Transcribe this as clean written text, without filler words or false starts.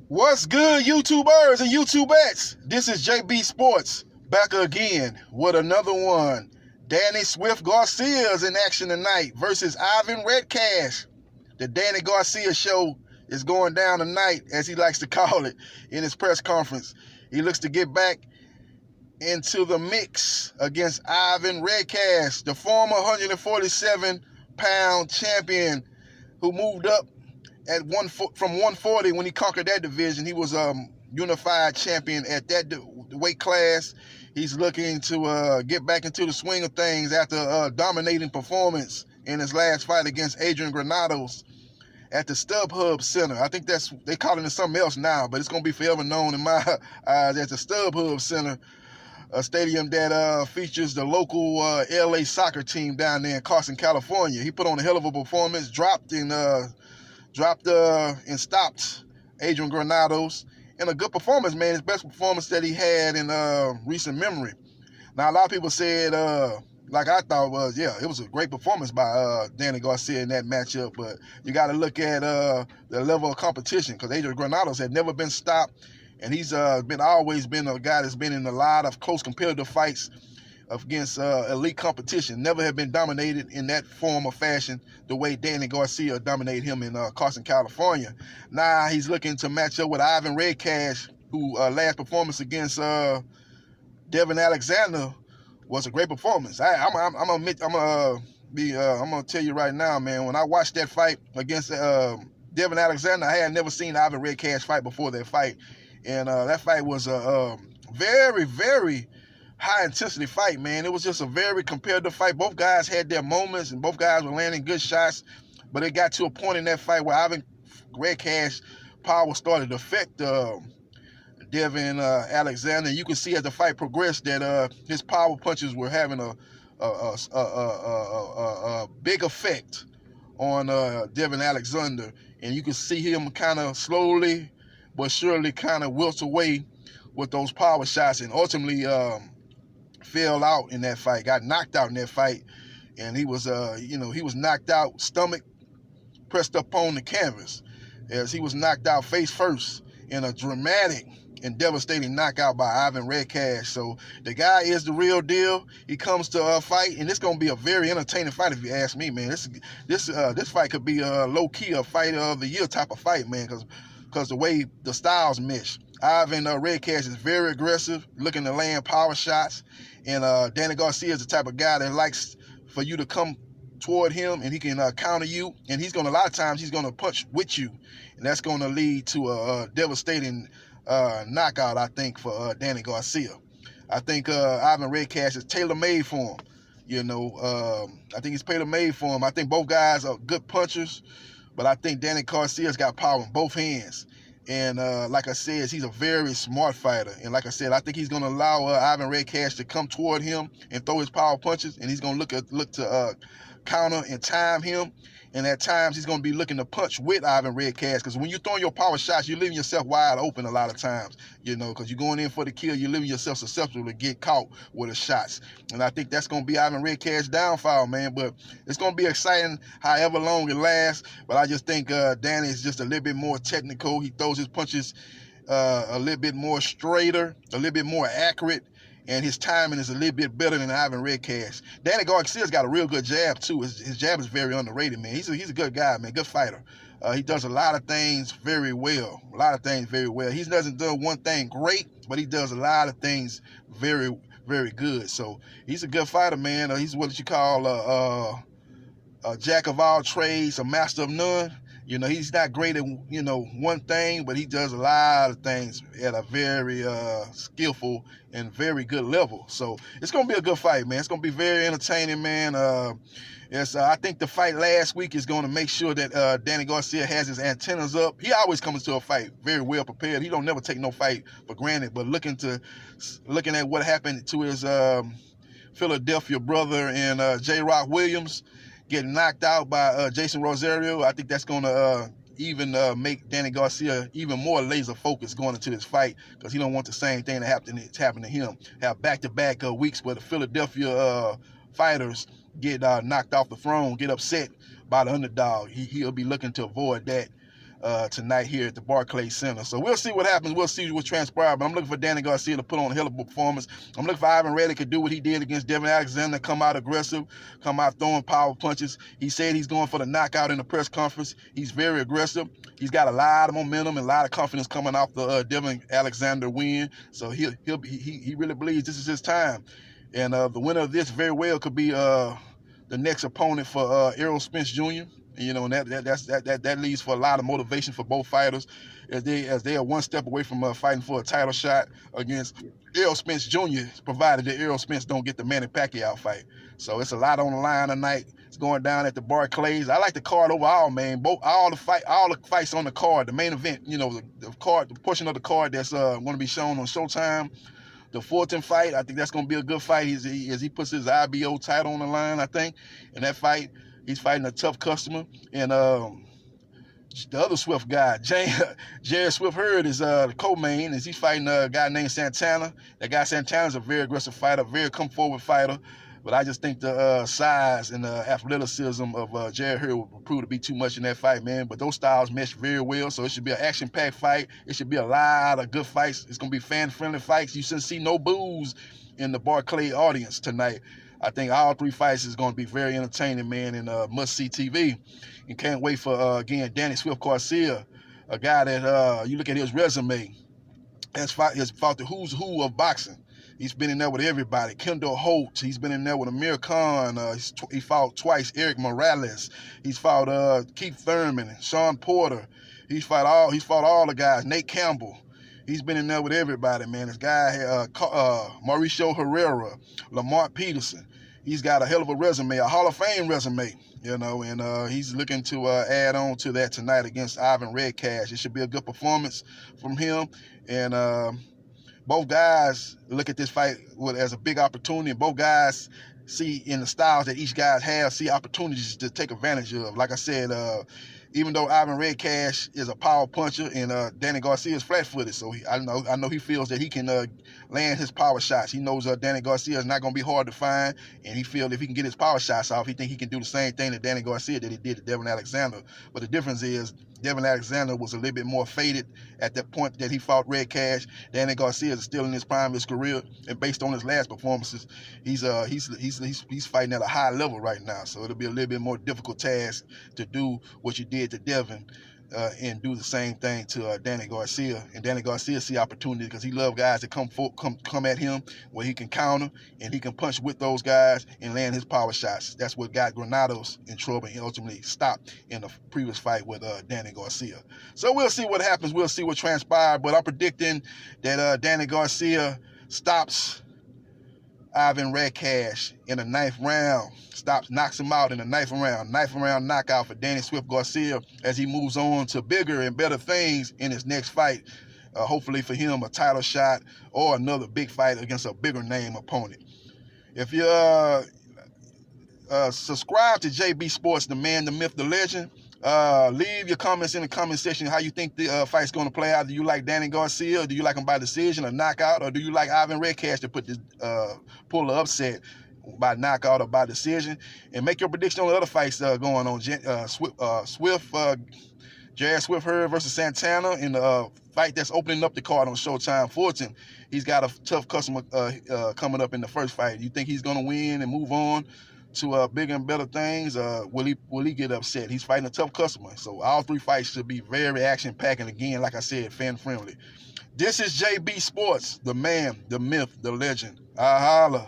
What's good, YouTubers and YouTubettes? This is JBsports back again with another one. Danny Swift Garcia is in action tonight versus Ivan Redkach. The Danny Garcia show is going down tonight, as he likes to call it, in his press conference. He looks to get back into the mix against Ivan Redkach, the former 147-pound champion who moved up from 140 when he conquered that division. He was unified champion at that weight class. He's looking to get back into the swing of things after a dominating performance in his last fight against Adrian Granados at the StubHub Center. I think they calling it something else now, but it's going to be forever known in my eyes as the StubHub Center, a stadium that features the local LA soccer team down there in Carson, California. He put on a hell of a performance, dropped and stopped Adrian Granados in a good performance, man. His best performance that he had in recent memory. Now, a lot of people said, like I thought was, it was a great performance by Danny Garcia in that matchup, but you got to look at the level of competition, because Adrian Granados had never been stopped, and he's always been a guy that's been in a lot of close competitive fights against elite competition. Never have been dominated in that form or fashion the way Danny Garcia dominated him in Carson, California. Now he's looking to match up with Ivan Redkach, who last performance against Devin Alexander was a great performance. I'm gonna tell you right now, man. When I watched that fight against Devin Alexander, I had never seen Ivan Redkach fight before that fight, and that fight was a very, very high-intensity fight, man. It was just a very competitive fight. Both guys had their moments, and both guys were landing good shots, but it got to a point in that fight where Ivan Redkach's power started to affect Devin Alexander. You could see as the fight progressed that his power punches were having a big effect on Devin Alexander, and you could see him kind of slowly but surely kind of wilt away with those power shots, and ultimately fell out in that fight, got knocked out in that fight, and he was knocked out, stomach pressed up on the canvas, as he was knocked out face first in a dramatic and devastating knockout by Ivan Redkach. So the guy is the real deal. He comes to a fight, and it's gonna be a very entertaining fight if you ask me, man. This fight could be low key a fight of the year type of fight, man, because the way the styles mesh. Ivan Redkach is very aggressive, looking to land power shots, and Danny Garcia is the type of guy that likes for you to come toward him, and he can counter you, and a lot of times he's gonna punch with you, and that's gonna lead to a devastating knockout, I think, for Danny Garcia. I think Ivan Redkach is tailor-made for him. I think he's tailor-made for him. I think both guys are good punchers, but I think Danny Garcia's got power in both hands. And like I said, he's a very smart fighter. And like I said, I think he's going to allow Ivan Redkach to come toward him and throw his power punches, and he's going to look to counter and time him. And at times, he's going to be looking to punch with Ivan Redkach, because when you're throwing your power shots, you're leaving yourself wide open a lot of times, because you're going in for the kill. You're leaving yourself susceptible to get caught with the shots. And I think that's going to be Ivan Redkach's downfall, man. But it's going to be exciting however long it lasts. But I just think Danny is just a little bit more technical. He throws his punches a little bit more straighter, a little bit more accurate, and his timing is a little bit better than Ivan Redkach. Danny Garcia's got a real good jab, too. His jab is very underrated, man. He's a good guy, man, good fighter. He does a lot of things very well, He doesn't do one thing great, but he does a lot of things very, very good. So he's a good fighter, man. He's what you call a jack of all trades, a master of none. He's not great at, one thing, but he does a lot of things at a very skillful and very good level. So it's going to be a good fight, man. It's going to be very entertaining, man. I think the fight last week is going to make sure that Danny Garcia has his antennas up. He always comes to a fight very well prepared. He don't never take no fight for granted, but looking at what happened to his Philadelphia brother and J-Rock Williams, getting knocked out by Jason Rosario, I think that's going to even make Danny Garcia even more laser focused going into this fight, because he don't want the same thing that happened to him. Have back-to-back weeks where the Philadelphia fighters get knocked off the throne, get upset by the underdog. He'll be looking to avoid that. tonight here at the Barclays Center. So we'll see what happens. We'll see what transpires. But I'm looking for Danny Garcia to put on a hell of a performance. I'm looking for Ivan Redkach to do what he did against Devin Alexander, come out aggressive, come out throwing power punches. He said he's going for the knockout in the press conference. He's very aggressive. He's got a lot of momentum and a lot of confidence coming off the Devin Alexander win. So he really believes this is his time. And the winner of this very well could be the next opponent for Errol Spence Jr. You know, and that leads for a lot of motivation for both fighters as they are one step away from fighting for a title shot against Errol Spence Jr., provided that Errol Spence don't get the Manny Pacquiao fight. So it's a lot on the line tonight. It's going down at the Barclays. I like the card overall, man. All the fights on the card, the main event, you know, the portion of the card that's going to be shown on Showtime. The Fulton fight, I think that's going to be a good fight as he puts his IBO title on the line, I think. In that fight, he's fighting a tough customer. And the other Swift guy, Jared Swift Hurd, is the co-main, as he's fighting a guy named Santana. That guy Santana's a very aggressive fighter, very come-forward fighter. But I just think the size and the athleticism of Jared Hurd will prove to be too much in that fight, man. But those styles mesh very well, so it should be an action-packed fight. It should be a lot of good fights. It's going to be fan-friendly fights. You shouldn't see no boos in the Barclay audience tonight. I think all three fights is going to be very entertaining, man, and must-see TV. And can't wait for, again, Danny Swift Garcia, a guy that, you look at his resume, has fought the who's who of boxing. He's been in there with everybody. Kendall Holt. He's been in there with Amir Khan. He fought twice Eric Morales. He's fought Keith Thurman, Sean Porter. He's fought all the guys. Nate Campbell. He's been in there with everybody, man. This guy, Mauricio Herrera, Lamont Peterson. He's got a hell of a resume, a Hall of Fame resume, you know, and he's looking to add on to that tonight against Ivan Redkach. It should be a good performance from him, and both guys look at this fight as a big opportunity. Both guys see in the styles that each guy has, see opportunities to take advantage of. Like I said, even though Ivan Redkach is a power puncher and Danny Garcia is flat-footed, so I know he feels that he can land his power shots. He knows Danny Garcia is not going to be hard to find, and he feels if he can get his power shots off, he think he can do the same thing that Danny Garcia that he did to Devin Alexander. But the difference is Devin Alexander was a little bit more faded at that point that he fought Redkach. Danny Garcia is still in his prime of his career, and based on his last performances, he's fighting at a high level right now. So it'll be a little bit more difficult task to do what you did to Devin and do the same thing to Danny Garcia. And Danny Garcia see opportunity because he loves guys that come at him where he can counter and he can punch with those guys and land his power shots. That's what got Granados in trouble and ultimately stopped in the previous fight with Danny Garcia. So we'll see what happens. We'll see what transpires. But I'm predicting that Danny Garcia stops Ivan Redkach in the 9th round. Knocks him out in the 9th round. 9th round knockout for Danny Swift Garcia as he moves on to bigger and better things in his next fight. Hopefully for him, a title shot or another big fight against a bigger name opponent. If you subscribe to JB Sports, the man, the myth, the legend, leave your comments in the comment section how you think the fight's going to play out. Do you like Danny Garcia, or do you like him by decision or knockout, or do you like Ivan Redkach to pull the upset by knockout or by decision? And make your prediction on the other fights going on. Jared Swift Hurd versus Santana in the fight that's opening up the card on Showtime. Fulton, he's got a tough customer coming up in the first fight. You think he's going to win and move on to bigger and better things? Will he get upset? He's fighting a tough customer. So all three fights should be very action-packed, and again, like I said, fan-friendly. This is JB Sports, the man, the myth, the legend. I holla.